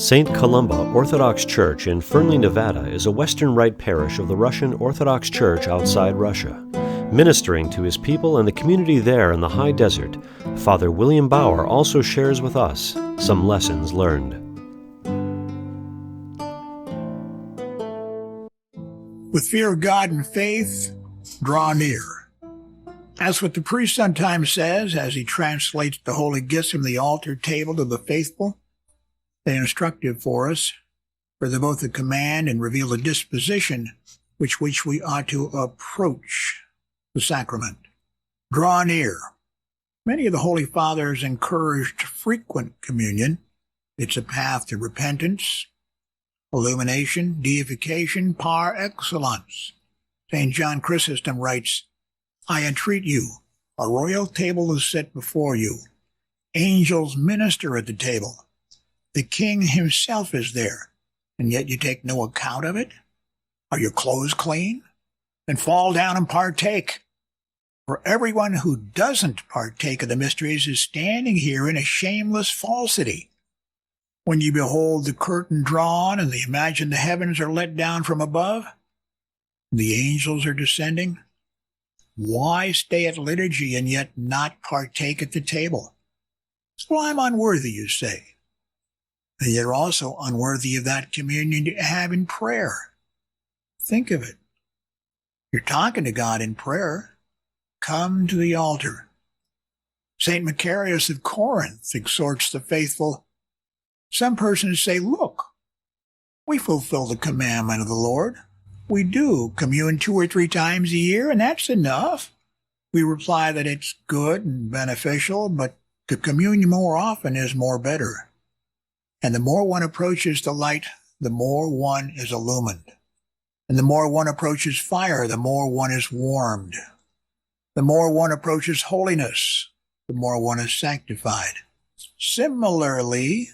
St. Columba Orthodox Church in Fernley, Nevada is a Western Rite parish of the Russian Orthodox Church outside Russia. Ministering to his people and the community there in the high desert, Father William Bauer also shares with us some lessons learned. With fear of God and faith, draw near. That's what the priest sometimes says as he translates the holy gifts from the altar table to the faithful. They're instructive for us, for they both command and reveal the disposition which we ought to approach the sacrament. Draw near. Many of the Holy Fathers encouraged frequent communion. It's a path to repentance, illumination, deification, par excellence. St. John Chrysostom writes, I entreat you, a royal table is set before you. Angels minister at the table. The king himself is there, and yet you take no account of it? Are your clothes clean? Then fall down and partake. For everyone who doesn't partake of the mysteries is standing here in a shameless falsity. When you behold the curtain drawn and you imagine the heavens are let down from above, the angels are descending, why stay at liturgy and yet not partake at the table? Well, I'm unworthy, you say. And you're also unworthy of that communion you have in prayer. Think of it. You're talking to God in prayer. Come to the altar. St. Macarius of Corinth exhorts the faithful. Some persons say, look, we fulfill the commandment of the Lord. We do commune 2 or 3 times a year, and that's enough. We reply that it's good and beneficial, but to commune more often is more better. And the more one approaches the light, the more one is illumined. And the more one approaches fire, the more one is warmed. The more one approaches holiness, the more one is sanctified. Similarly,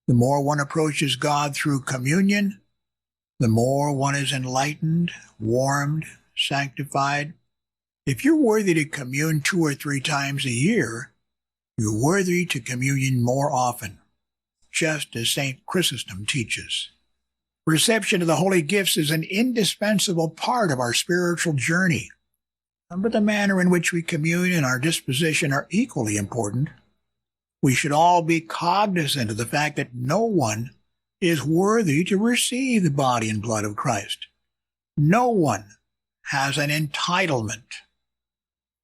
the more one approaches God through communion, the more one is enlightened, warmed, sanctified. If you're worthy to commune 2 or 3 times a year, you're worthy to communion more often, just as St. Chrysostom teaches. Reception of the holy gifts is an indispensable part of our spiritual journey. But the manner in which we commune and our disposition are equally important. We should all be cognizant of the fact that no one is worthy to receive the body and blood of Christ. No one has an entitlement.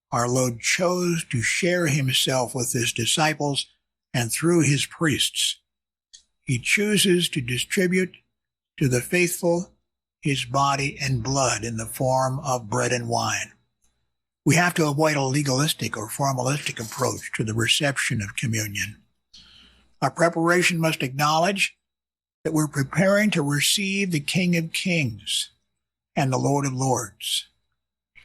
Our Lord chose to share himself with his disciples and through his priests. He chooses to distribute to the faithful his body and blood in the form of bread and wine. We have to avoid a legalistic or formalistic approach to the reception of communion. Our preparation must acknowledge that we're preparing to receive the King of Kings and the Lord of Lords.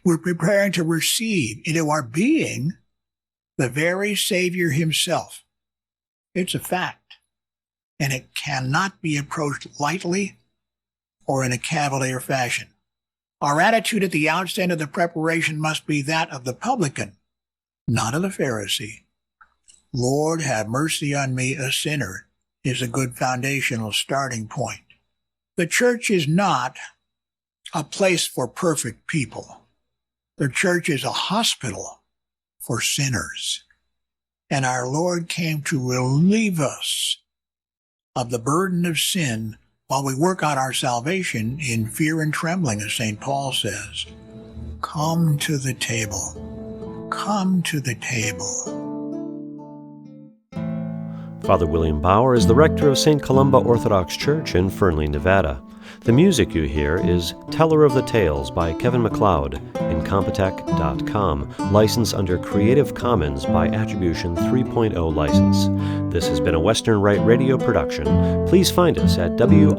We're preparing to receive into our being the very Savior himself. It's a fact. And it cannot be approached lightly or in a cavalier fashion. Our attitude at the outset of the preparation must be that of the publican, not of the Pharisee. Lord, have mercy on me, a sinner, is a good foundational starting point. The church is not a place for perfect people. The church is a hospital for sinners. And our Lord came to relieve us of the burden of sin while we work out our salvation in fear and trembling, as St. Paul says. Come to the table. Come to the table. Father William Bauer is the rector of St. Columba Orthodox Church in Fernley, Nevada. The music you hear is Teller of the Tales by Kevin MacLeod, Incompetech.com, licensed under Creative Commons by Attribution 3.0 license. This has been a Western Rite Radio production. Please find us at WROradio.com.